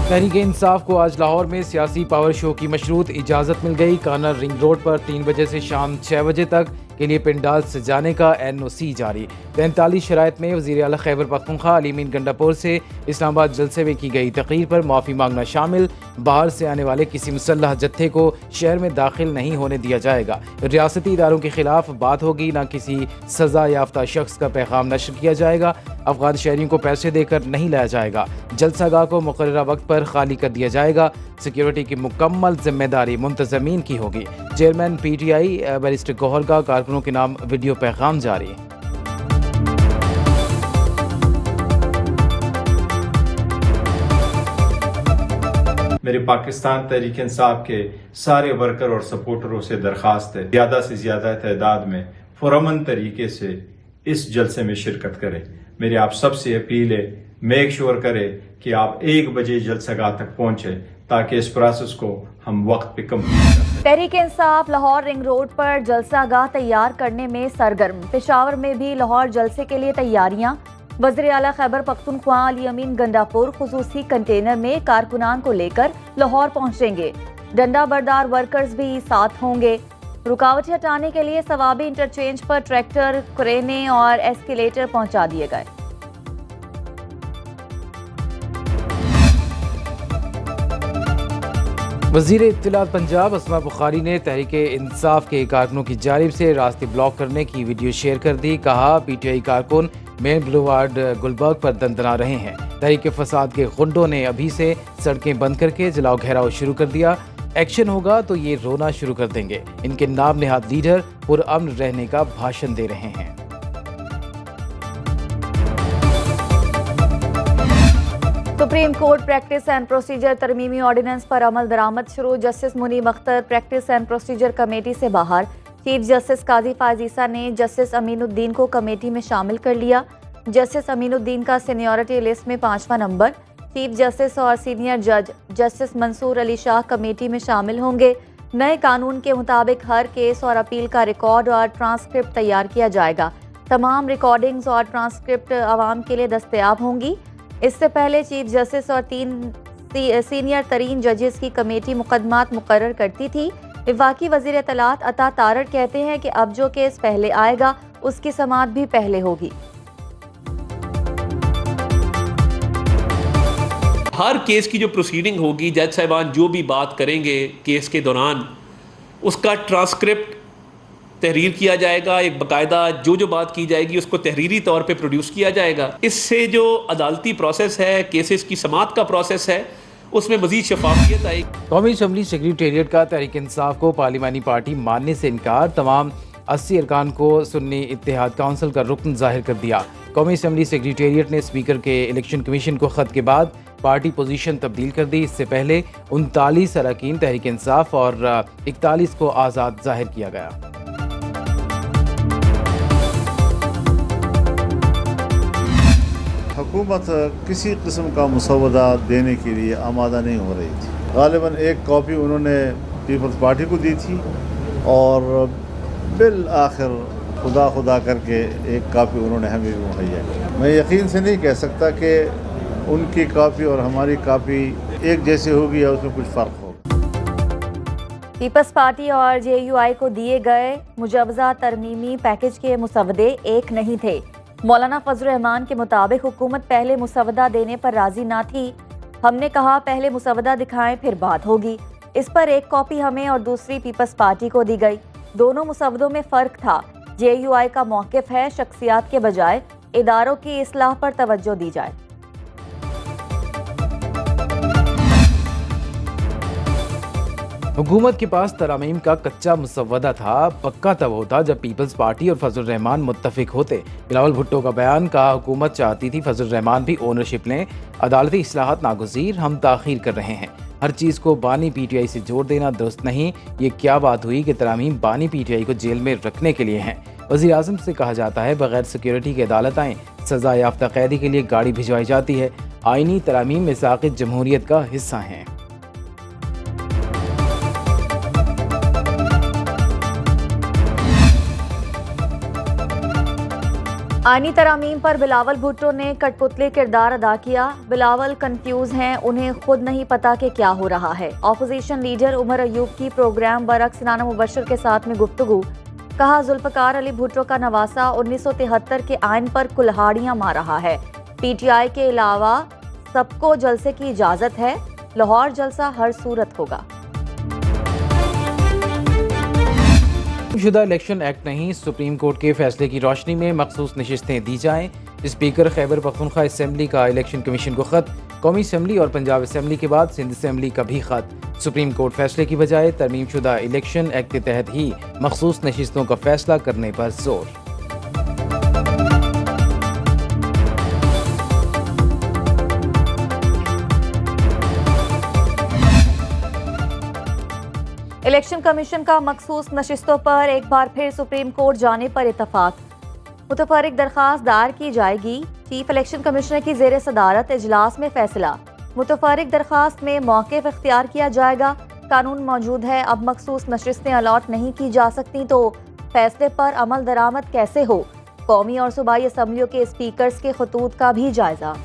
तहरीक इंसाफ को आज लाहौर में सियासी पावर शो की मशरूत इजाज़त मिल गई। कार्नर रिंग रोड पर 3 बजे से शाम 6 बजे तक के लिए पंडाल सजाने का NOC जारी। 45 शराइत में वज़ीर आला खैबर पख्तूनख्वा अली अमीन गंडापुर से इस्लामाबाद जलसे में की गई तकरीर पर माफ़ी मांगना शामिल। बाहर से आने वाले किसी मुसल्लह जत्थे को शहर में दाखिल नहीं होने दिया जाएगा। रियासती इदारों के खिलाफ बात होगी, न किसी सज़ा याफ्ता शख्स का पैगाम नशर किया जाएगा। अफगान शहरियों को पैसे देकर नहीं लाया जाएगा। जलसागाह को मुकर्ररा वक्त पर खाली कर दिया जाएगा। सिक्योरिटी की मुकम्मल जिम्मेदारी मुंतजमीन की होगी। चेयरमैन PTI बैरिस्टर गौहर का कारकुनों के नाम वीडियो पैगाम जारी। मेरे पाकिस्तान तहरीक इंसाफ के सारे वर्कर और सपोर्टरों से दरख्वास्त है, ज़्यादा से ज़्यादा तादाद में पुरअमन तरीके से इस जलसे में शिरकत करें। मेरी आप सबसे अपील है, मेक श्योर करें कि आप 1 बजे जलसागाह तक पहुँचे ताकि इस प्रोसेस को हम वक्त पे कंप्लीट कर सकें। तहरीक इंसाफ लाहौर रिंग रोड पर जलसागाह तैयार करने में सरगर्म। पेशावर में भी लाहौर जलसे के लिए तैयारियां। वज़ीर आला खैबर पख्तूनख्वा अली अमीन गंडापुर खुसूसी कंटेनर में कारकुनान को लेकर लाहौर पहुंचेंगे। डंडा बरदार वर्कर्स भी साथ होंगे। रुकावटें हटाने के लिए सवाबी इंटरचेंज पर ट्रैक्टर, क्रेनें और एस्केलेटर पहुंचा दिए गए। वज़ीर इत्तलात पंजाब अस्मा बुखारी ने तहरीक इंसाफ के कारकुनों की जानिब से रास्ते ब्लॉक करने की वीडियो शेयर कर दी। कहा, PTI कारकुन मेन बुलवार्ड गुलबर्ग पर दंदना रहे हैं। तहरीक फसाद के गुंडों ने अभी से सड़कें बंद करके जलाओ घेराव शुरू कर दिया। एक्शन होगा तो ये रोना शुरू कर देंगे। इनके नाम नेहाद लीडर पुरअमन रहने का भाषण दे रहे हैं। Supreme court practice and procedure तरमीमी ऑर्डिनेंस पर अमल दरामद शुरू। Justice Munib Akhtar practice and procedure committee से बाहर। चीफ जस्टिस काजी फाजीसा ने जस्टिस अमीनुद्दीन को कमेटी में शामिल कर लिया। जस्टिस अमीनुद्दीन का सीनियरिटी लिस्ट में 5वां नंबर। चीफ जस्टिस और सीनियर जज जस्टिस मंसूर अली शाह कमेटी में शामिल होंगे। नए कानून के मुताबिक हर केस और अपील का रिकॉर्ड और ट्रांसक्रिप्ट तैयार किया जाएगा। तमाम रिकॉर्डिंग्स और ट्रांसक्रिप्ट आवाम के लिए दस्तयाब होंगी। इससे पहले चीफ जस्टिस और 3 सीनियर तरीन जजेस की कमेटी मुकदमात मुकर्रर करती थी। वफाकी वज़ीर इत्तलात अता तारड़ कहते हैं कि अब जो केस पहले आएगा उसकी समाअत भी पहले होगी। हर केस की जो प्रोसीडिंग होगी, जज साहिबान जो भी बात करेंगे केस के दौरान, उसका ट्रांसक्रिप्ट तहरीर किया जाएगा। एक बाकायदा जो बात की जाएगी उसको तहरीरी तौर पे प्रोड्यूस किया जाएगा। इससे जो अदालती प्रोसेस है, केसेस की समाअत का प्रोसेस है, उसमें मजीद शफाफियत आएगी। कौमी असम्बली सेक्रेटेरिएट का तहरीक इंसाफ को पार्लिमानी पार्टी मानने से इनकार। तमाम 80 अरकान को सुन्नी इत्तेहाद काउंसिल का रुकन जाहिर कर दिया। कौमी असम्बली सेक्रेटेरिएट ने स्पीकर के इलेक्शन कमीशन को खत के बाद पार्टी पोजीशन तब्दील कर दी। इससे पहले 39 अरकान तहरीक इंसाफ और 41 को आज़ाद जाहिर किया गया। हुकूमत किसी किस्म का मुसवदा देने के लिए आमादा नहीं हो रही थी। गालिबन एक कॉपी उन्होंने पीपल्स पार्टी को दी थी और बिल आखिर खुदा करके एक कॉपी उन्होंने हमें भी मुहैया की। मैं यकीन से नहीं कह सकता कि उनकी कॉपी और हमारी कॉपी एक जैसी होगी या उसमें कुछ फ़र्क होगा। पीपल्स पार्टी और JUI को दिए गए मुजवजा तरमीमी पैकेज के मुसवदे एक नहीं थे। मौलाना फजल रहमान के मुताबिक हुकूमत पहले मुसवदा देने पर राजी ना थी। हमने कहा पहले मुसवदा दिखाएं फिर बात होगी। इस पर एक कॉपी हमें और दूसरी पीपल्स पार्टी को दी गई। दोनों मुसवदों में फ़र्क था। JUI का मौक़िफ़ है शख्सियात के बजाय इदारों की इस्लाह पर तवज्जो दी जाए। हुकूमत के पास तरामीम का कच्चा मुसव्वदा था। पक्का तब होता जब पीपल्स पार्टी और फजल रहमान मुत्तफिक होते। बिलावल भुट्टो का बयान। कहा, हुकूमत चाहती थी फजल रहमान भी ओनरशिप लें। अदालती इस्लाहत नागुज़ीर, हम ताख़ीर कर रहे हैं। हर चीज़ को बानी PTI से जोड़ देना दुरुस्त नहीं। ये क्या बात हुई कि तरामीम बानी PTI को जेल में रखने के लिए हैं। वज़ीर आज़म से कहा जाता है बगैर सिक्योरिटी के अदालत आएँ। सज़ा याफ्ता कैदी के लिए गाड़ी भिजवाई जाती है। आइनी तरामीम में साक़ित जमहूरियत का हिस्सा हैं। आईनी तरामीम पर बिलावल भुट्टो ने कठपुतली किरदार अदा किया। बिलावल कंफ्यूज हैं, उन्हें खुद नहीं पता कि क्या हो रहा है। ऑपोजिशन लीडर उमर अयूब की प्रोग्राम बरक्स नाना मुबशर के साथ में गुफ्तगू। कहा, जुल्फकार अली भुट्टो का नवासा 1973 के आइन पर कुल्हाड़ियां मार रहा है। पीटीआई के अलावा सबको जलसे की इजाजत है। लाहौर जलसा हर सूरत होगा। शुदा इलेक्शन एक्ट नहीं, सुप्रीम कोर्ट के फैसले की रोशनी में मखसूस नशिस्तें दी जाएं। स्पीकर खैबर पख्तूनख्वा असेंबली का इलेक्शन कमीशन को खत। कौमी असेंबली और पंजाब असेंबली के बाद सिंध असेंबली का भी खत। सुप्रीम कोर्ट फैसले की बजाय तरमीम शुदा इलेक्शन एक्ट के तहत ही मखसूस नशिस्तों का फैसला करने पर जोर। इलेक्शन कमीशन का मखसूस नशिस्तों पर एक बार फिर सुप्रीम कोर्ट जाने पर इतफाक। मुतफर्रिक दरखास्त दायर की जाएगी। चीफ इलेक्शन कमिश्नर की जेर सदारत इजलास में फैसला। मुतफर्रिक दरखास्त में मौक़िफ़ इख्तियार किया जाएगा। कानून मौजूद है, अब मखसूस नशिस्तें अलॉट नहीं की जा सकती तो फैसले पर अमल दरामद कैसे हो। कौमी और सूबाई असम्बलियों के स्पीकर्स के खतूत का भी जायजा।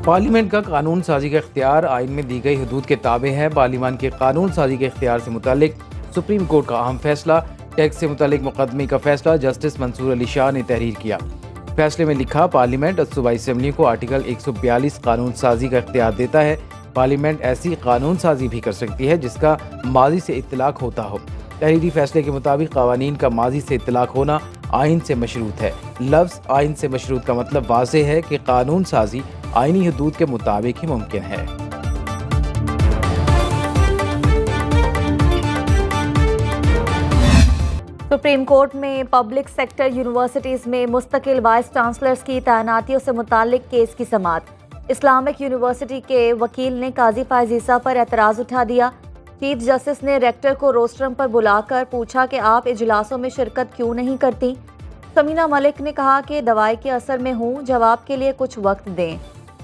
पार्लियामेंट का कानून साजी का इख्तियार आइन में दी गई हदूद के ताबे है। पार्लियामेंट के कानून साजी के इख्तियार से मुतालिक सुप्रीम कोर्ट का अहम फैसला। टैक्स से मुतालिक मुकदमे का फैसला जस्टिस मंसूर अली शाह ने तहरीर किया। फैसले में लिखा, पार्लियामेंट और सूबाई असम्बली को आर्टिकल 142 कानून साजी का इख्तियार देता है। पार्लियामेंट ऐसी कानून साजी भी कर सकती है जिसका माजी से इत्तलाक होता हो। तहरीरी फैसले के मुताबिक कवानीन का माजी से इत्तलाक होना आइन से मशरूत है। लफ्ज़ आइन से मशरूत का मतलब वाज़ेह है कि कानून साजी आइनी हदूद के मुताबिक ही मुमकिन है। सुप्रीम कोर्ट में पब्लिक सेक्टर यूनिवर्सिटीज में मुस्तकिल वाइस चांसलर्स की तैनातियों से मुतालिक केस की समाअत। इस्लामिक यूनिवर्सिटी के वकील ने काजी फायज ईसा पर एतराज़ उठा दिया। चीफ जस्टिस ने रेक्टर को रोस्ट्रम पर बुलाकर पूछा कि आप इजलासों में शिरकत क्यों नहीं करती। समीना मलिक ने कहा कि दवाई के असर में हूँ, जवाब के लिए कुछ वक्त दें।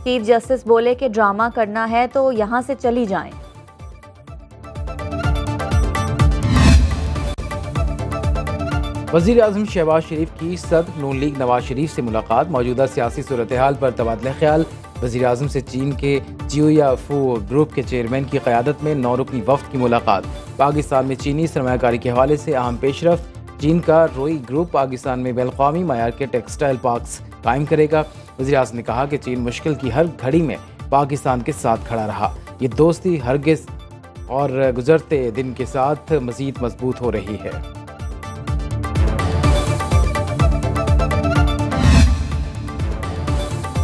चीफ जस्टिस बोले कि ड्रामा करना है तो यहाँ से चली जाएं। वज़ीर आज़म शहबाज शरीफ की सदर नून लीग नवाज शरीफ से मुलाकात। मौजूदा सियासी सूरत हाल पर तबादला ख्याल। वज़ीर आज़म से चीन के जियोयाफू ग्रुप के चेयरमैन की क़यादत में 9 रुकनी वफ़द की मुलाकात। पाकिस्तान में चीनी सरमायाकारी के हवाले से अहम पेशरफ। चीन का रोई ग्रुप पाकिस्तान में बैलक़ौमी मयार के टेक्सटाइल पार्क्स कायम करेगा। वज़ीर आज़म ने कहा कि चीन मुश्किल की हर घड़ी में पाकिस्तान के साथ खड़ा रहा। ये दोस्ती हरगिज़ और गुज़रते दिन के साथ मज़ीद मजबूत हो रही है।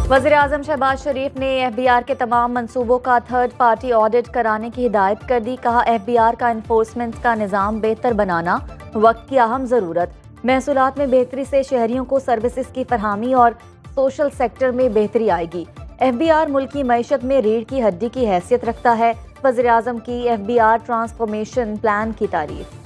वज़ीर आज़म शहबाज शरीफ ने FBR के तमाम मंसूबों का थर्ड पार्टी ऑडिट कराने की हिदायत कर दी। कहा, FBR का इन्फोर्समेंट का निज़ाम बेहतर बनाना वक्त की अहम ज़रूरत। महसूलात में बेहतरी से शहरियों को सर्विसेज की फरहमी और सोशल सेक्टर में बेहतरी आएगी। FBR मुल्क की मईशत में रीढ़ की हड्डी की हैसियत रखता है। वज़ीर आज़म की FBR ट्रांसफॉर्मेशन प्लान की तारीफ।